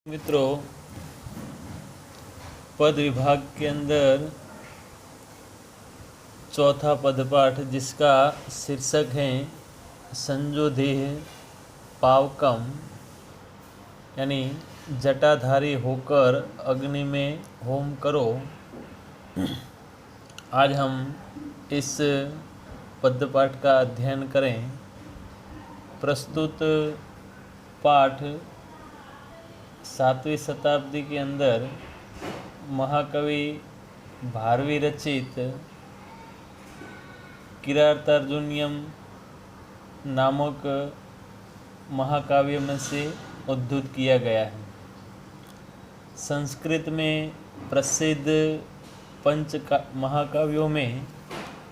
मित्रों, पद विभाग के अंदर चौथा पदपाठ जिसका शीर्षक है संजोदेह पावकम, यानी जटाधारी होकर अग्नि में होम करो। आज हम इस पदपाठ का अध्ययन करें। प्रस्तुत पाठ 7वीं शताब्दी के अंदर महाकवि भारवी रचित किरातार्जुनीयम नामक महाकाव्य में से उद्धृत किया गया है। संस्कृत में प्रसिद्ध पंच महाकाव्यों में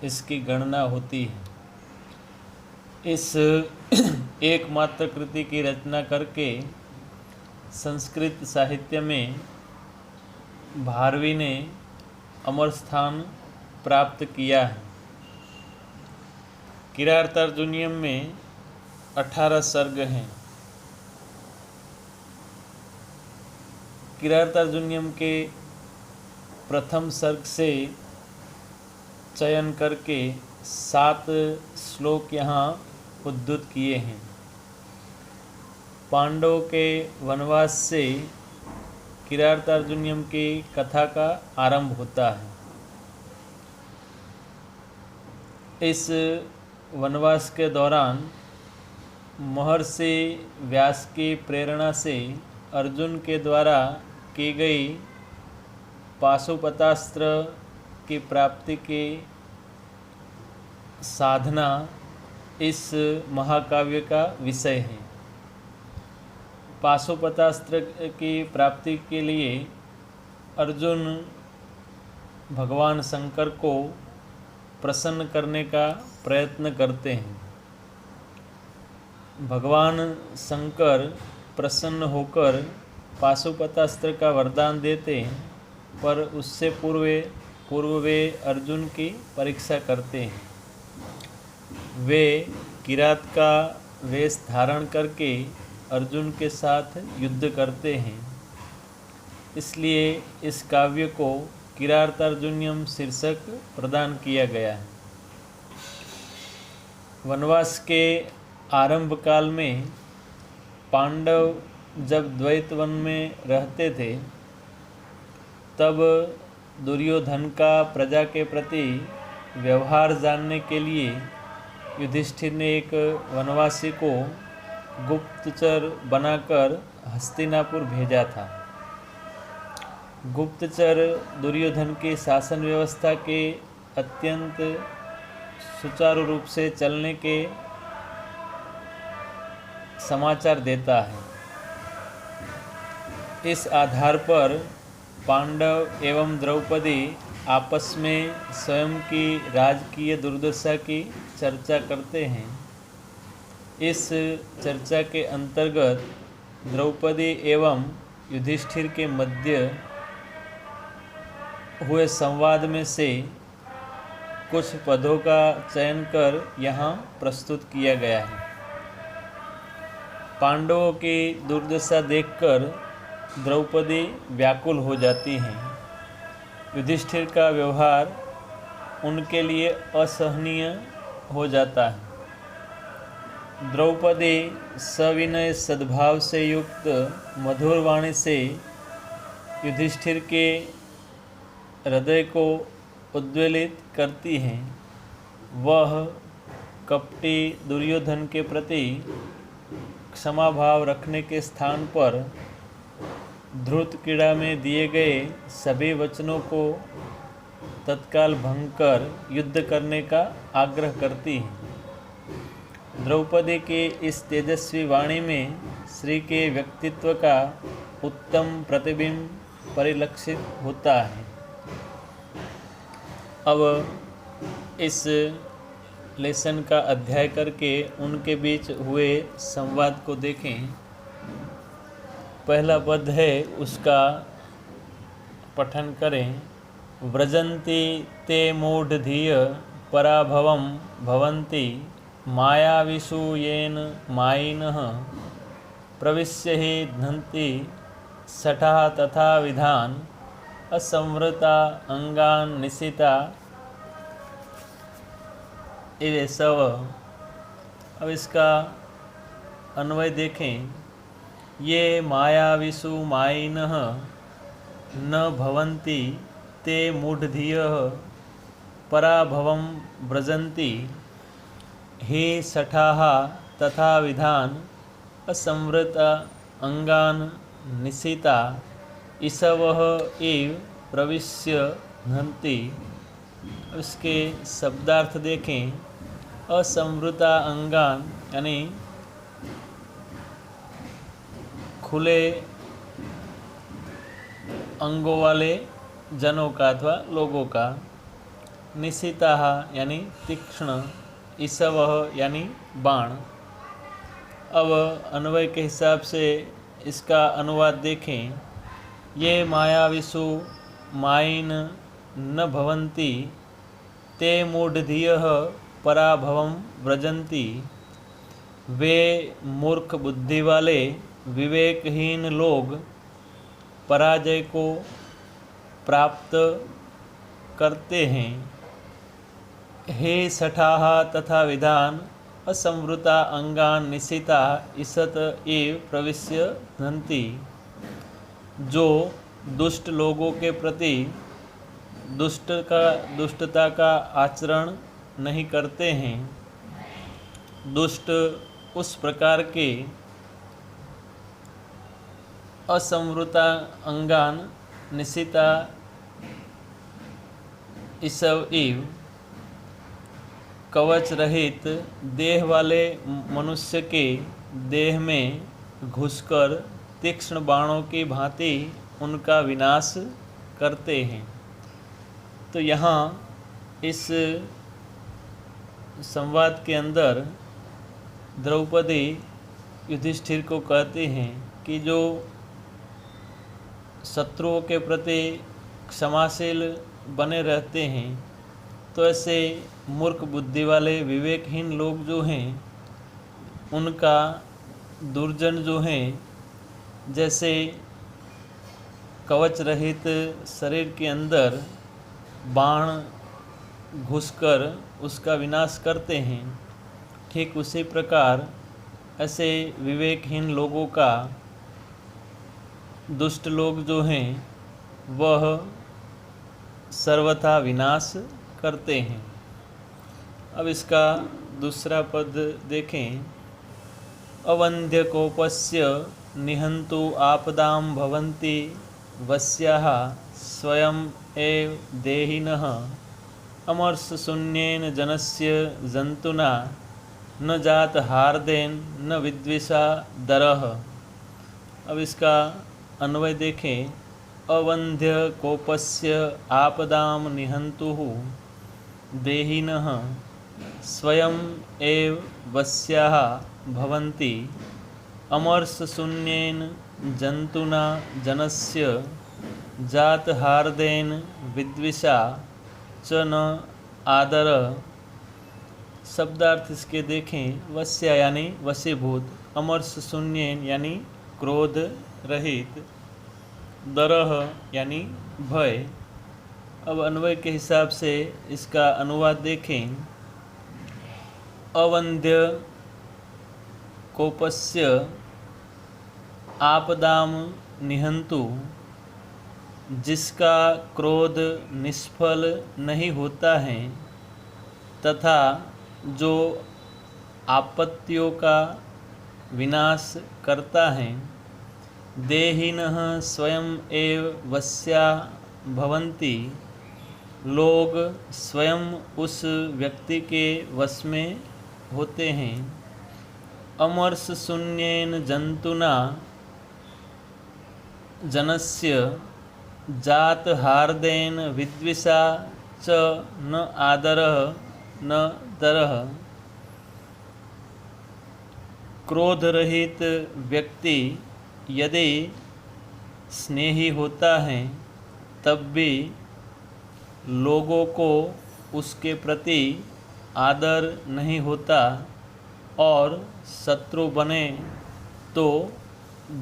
इसकी गणना होती है। इस एकमात्र कृति की रचना करके संस्कृत साहित्य में भारवी ने अमर स्थान प्राप्त किया है। किरातार्जुनीयम में 18 सर्ग हैं। किरातार्जुनीयम के प्रथम सर्ग से चयन करके 7 श्लोक यहाँ उद्धृत किए हैं। पांडवों के वनवास से किरातार्जुनीयम की कथा का आरंभ होता है। इस वनवास के दौरान महर्षि व्यास की प्रेरणा से अर्जुन के द्वारा की गई पाशुपतास्त्र की प्राप्ति की साधना इस महाकाव्य का विषय है। पाशुपतास्त्र की प्राप्ति के लिए अर्जुन भगवान शंकर को प्रसन्न करने का प्रयत्न करते हैं। भगवान शंकर प्रसन्न होकर पाशुपतास्त्र का वरदान देते हैं, पर उससे पूर्व वे अर्जुन की परीक्षा करते हैं। वे किरात का वेश धारण करके अर्जुन के साथ युद्ध करते हैं। इसलिए इस काव्य को किरातार्जुनीयम शीर्षक प्रदान किया गया है। वनवास के आरंभ काल में पांडव जब द्वैत वन में रहते थे, तब दुर्योधन का प्रजा के प्रति व्यवहार जानने के लिए युधिष्ठिर ने एक वनवासी को गुप्तचर बनाकर हस्तिनापुर भेजा था। गुप्तचर दुर्योधन की शासन व्यवस्था के अत्यंत सुचारू रूप से चलने के समाचार देता है। इस आधार पर पांडव एवं द्रौपदी आपस में स्वयं की राजकीय दुर्दशा की चर्चा करते हैं। इस चर्चा के अंतर्गत द्रौपदी एवं युधिष्ठिर के मध्य हुए संवाद में से कुछ पदों का चयन कर यहाँ प्रस्तुत किया गया है। पांडवों की दुर्दशा देखकर द्रौपदी व्याकुल हो जाती हैं। युधिष्ठिर का व्यवहार उनके लिए असहनीय हो जाता है। द्रौपदी सविनय सद्भाव से युक्त मधुर वाणी से युधिष्ठिर के हृदय को उद्वेलित करती हैं। वह कपटी दुर्योधन के प्रति क्षमा भाव रखने के स्थान पर धृतक्रीड़ा में दिए गए सभी वचनों को तत्काल भंग कर युद्ध करने का आग्रह करती हैं। द्रौपदी की इस तेजस्वी वाणी में श्री के व्यक्तित्व का उत्तम प्रतिबिंब परिलक्षित होता है। अब इस लेसन का अध्याय करके उनके बीच हुए संवाद को देखें। पहला पद है, उसका पठन करें। व्रजन्ति ते मूढ़धिय पराभवं भवन्ति मायाविषु येन मायिनः प्रविश्य हि घ्नन्ति सठा तथा विधान असंवृता अंगान निशिता ये सब। अब इसका अन्वय देखें। ये मायाविषु मायिनः न भवन्ति ते मूढ़धियः पराभवं व्रजन्ति हे सठाः तथा विधान असंवृता अंगान निशिता ईसवः एव प्रविश्य हन्ति। उसके शब्दार्थ देखें। असंवृता अंगान यानी खुले अंगों वाले जनों का अथवा लोगों का। निशिता यानी तीक्ष्ण, ईसवः यानी बाण। अब अन्वय के हिसाब से इसका अनुवाद देखें। ये मायाविषु मायिन न भवन्ति ते मूढ़धियः पराभवं व्रजन्ति। वे मूर्ख बुद्धि वाले विवेकहीन लोग पराजय को प्राप्त करते हैं। हे सठाः तथा विधान असंवृता अंगान निशिता ईसत एव प्रविश्य हन्ति। जो दुष्ट लोगों के प्रति दुष्टता का आचरण नहीं करते हैं, दुष्ट उस प्रकार के असंवृता अंगान निशिता ईसव एव कवच रहित देह वाले मनुष्य के देह में घुसकर तीक्ष्ण बाणों की भांति उनका विनाश करते हैं। तो यहाँ इस संवाद के अंदर द्रौपदी युधिष्ठिर को कहते हैं कि जो शत्रुओं के प्रति क्षमाशील बने रहते हैं, तो ऐसे मूर्ख बुद्धि वाले विवेकहीन लोग जो हैं, उनका दुर्जन जो हैं, जैसे कवच रहित शरीर के अंदर बाण घुसकर उसका विनाश करते हैं, ठीक उसी प्रकार ऐसे विवेकहीन लोगों का दुष्ट लोग जो हैं वह सर्वथा विनाश करते हैं। अब इसका दूसरा पद देखें। अवंध्य कोपस्य निहंतु आपदां भवन्ति वस्याः स्वयं एव देहिनः अमर्ष शून्येन जनस्य जंतुना न जात हार्देन न विद्विषा दरः। अब इसका अन्वय देखें। अवंध्य कोपस्य आपदां निहंतुः देहिनः स्वयं एव वस्याः भवन्ति अमर्ष शून्येन जंतुना जनस्य जात हार्देन विद्विषा च न आदर। शब्दार्थ इसके देखें। वश्या यानी वशीभूत, अमर्ष शून्येन यानी क्रोध रहित, दरह यानी भय। अब अन्वय के हिसाब से इसका अनुवाद देखें। अवंध्य कोपस्य आपदाम निहंतु, जिसका क्रोध निष्फल नहीं होता है तथा जो आपत्तियों का विनाश करता है। देहिनः स्वयं एव वश्या भवन्ति, लोग स्वयं उस व्यक्ति के वश में होते हैं। अमर्ष शून्येन जंतुना जनस्य जात हार्देन विद्विषा च न आदरः न दरः। क्रोध रहित व्यक्ति यदि स्नेही होता है तब भी लोगों को उसके प्रति आदर नहीं होता, और शत्रु बने तो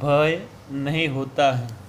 भय नहीं होता है।